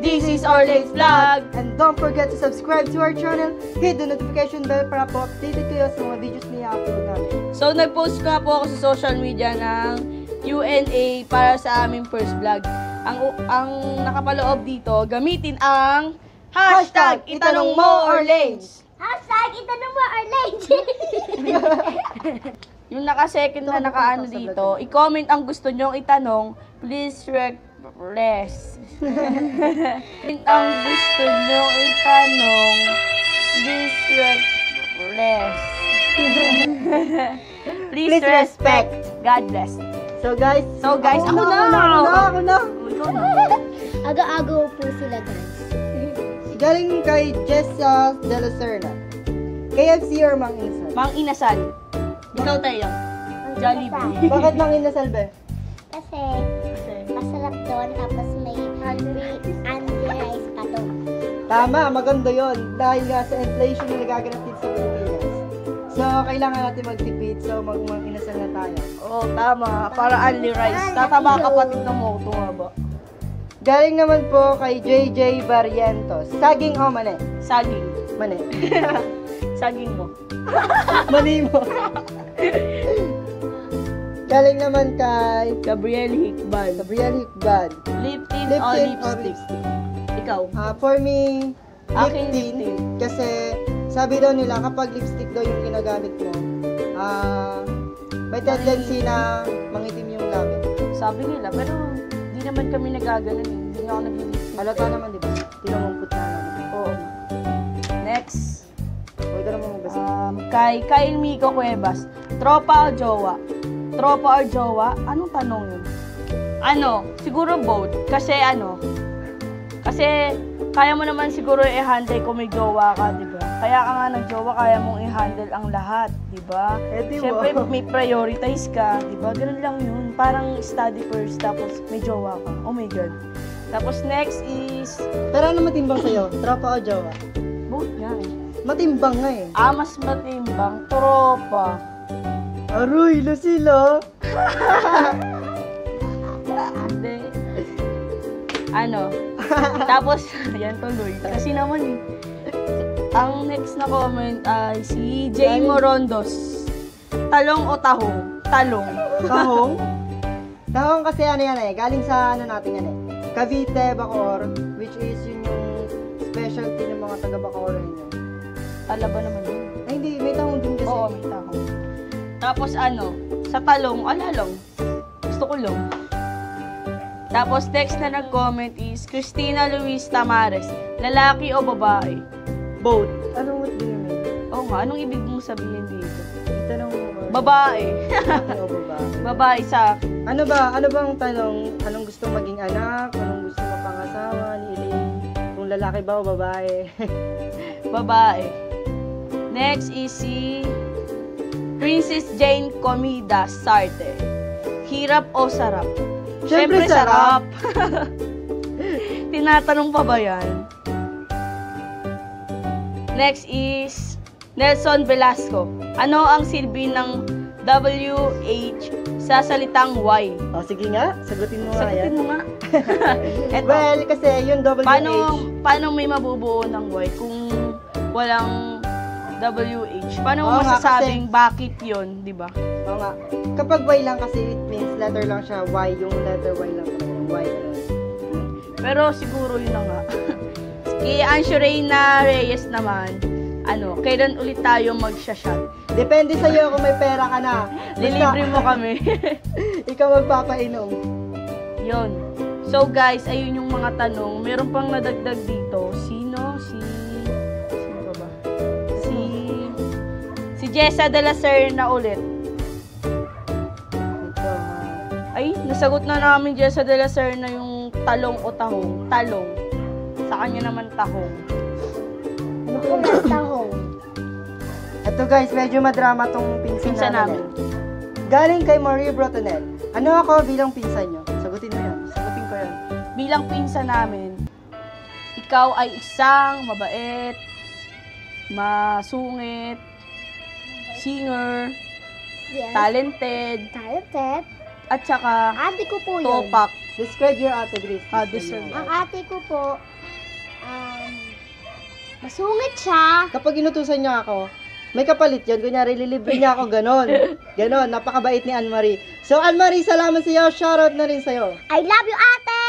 This is Orle's Vlog. And don't forget to subscribe to our channel. Hit the notification bell para po updated kayo sa mga videos na i-upload namin. So, nag-post nga po ako sa social media ng Q&A para sa aming first vlog. Ang nakapaloob dito, gamitin ang hashtag itanong mo Orleans. Hashtag itanong mo Orleans. Yung naka-second na naka-ano dito, i-comment ang gusto nyong itanong. Please request. Ang gusto nyong itanong. Please request. Please respect. God bless. So guys, Ako na. Aga-aga po sila guys. galing kay Jessa de la Serna. KFC or Mang Inasal? Mang Inasal. Ikaw tayo. Jollibee. Bakit Mang Inasal ba? Kasi masarap doon tapos may Andy rice pa doon. Tama, maganda yon dahil nga sa inflation na nagaganap dito sa Pilipinas. So, kailangan natin magtipid. So, Mang Inasal na tayo. Oo, tama. Para only rice. Tataba kapatid ng moto nga ba? Galing naman po kay JJ Barrientos. Saging o mani? Saging. Mani. Saging mo. Mani mo. Galing naman kay Gabriel Hikban. Gabriel Hikban. Lip tint Lip o tint or lipstick? Ikaw. For me, lip Akin lip tint. tint. Kasi sabi daw nila kapag lipstick daw yung ginagamit mo, may tendency na mangitim yung labi. Sabi nila, pero hindi naman kami nagaganon. Hindi nga ako nag-lipstick. Halata naman, di ba? Tinamungkot na naman. Oo. Next. Huwag ka naman magbasa. Kay Kyle Miko Cuevas. Tropa o jowa? Tropa or jowa? Anong tanong yun? Siguro both. Kasi kaya mo naman siguro i-handle kung may jowa ka, di ba? Kaya ka nga nag-jowa, kaya mong i-handle ang lahat, di ba? Di ba? Siyempre, may prioritize ka, di ba? Ganun lang yun. Parang study first, tapos may jowa ka. Oh my God. Tapos next is... Pero ano matimbang sa'yo? Tropa o jowa? Both nga eh. Matimbang nga eh. Mas matimbang. Tropa. Aroy, na sila. Hindi. Tapos, yan tuloy. Kasi naman ang next na comment ay si Jay Morondos. Talong o tahong? Talong. Tahong? Tahong kasi yan eh. Galing sa natin yan eh. Cavite, Bacoor, which is yun yung specialty ng mga taga Bacoor yun. Alaba naman yun. Ay, hindi. May tahong din kasi. Oo, may tahong. Tapos sa talong, alalong. Gusto ko long. Tapos next na nag-comment is Christina Luis Tamares. Lalaki o babae? Both. What do you mean? Oo nga, anong ibig mong sabihin dito? Tanong mo ba? Babae. O babae? Babae sa... Ano bang tanong? Anong gusto maging anak? Anong gusto mapangasawa? Kung lalaki ba o babae? Babae. Next is si Princess Jane Comida Sarte. Hirap o sarap? Siyempre sarap. Tinatanong pa ba yan? Next is Nelson Velasco. Ano ang silbi ng WH sa salitang Y? O, sige nga. Sagutin mo nga Sagutin yan. mo nga. Eto. Well, kasi yung WH. Paano may mabubuo ng Y kung walang WH? Paano mo Oo nga, masasabing bakit yun, di ba? Oo nga. Kapag Y lang kasi, it means letter lang siya. Y, yung letter Y lang talaga. Y. Pero siguro yun na nga. Kay Anshurena Reyes naman, kailan ulit tayo mag-shot? Depende sa'yo kung may pera ka na. Lilibre mo kami. Ikaw magpapainom. Yun. So guys, ayun yung mga tanong. Meron pang nadagdag dito. Sino pa ba? Si Jessa de la Serna ulit. Ito, Ay, nasagot na namin Jessa de la Serna yung talong o tahong. Talong. Sa kanya naman tahong. Ano ko na tahong? Ito guys, medyo madrama tong pinsan Pinsan namin. Galing kay Marie Brotonel. Ano ako bilang pinsan nyo? Sagutin mo yan. Sagutin ko yan. Bilang pinsan namin, ikaw ay isang mabait, masungit, singer, Yes. talented, At saka, ate ko po yun. topak. Describe your ate, Grace. Deserve. Ang ate ko po Masungit siya. Kapag inutusan niya ako, may kapalit yun. Kunyari, lilibre niya ako, ganon. Ganon, napakabait ni Anne-Marie. So, Anne-Marie, salamat sa iyo. Shoutout na rin sa iyo. I love you, ate!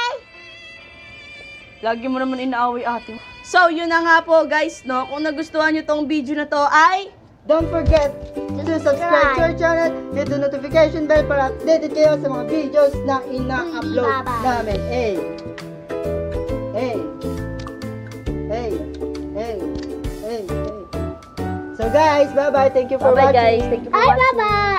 Lagi mo naman inaaway ate. So, yun na nga po guys, no? Kung nagustuhan nyo tong video na to ay... Don't forget to subscribe to our channel, hit the notification bell para updated kayo sa mga videos na ina-upload Bye-bye. namin. Hey! Hey! Hey! Hey! Hey! Hey! So guys, bye-bye. Thank you for Bye-bye watching. guys. Thank you for Ay, watching. bye-bye!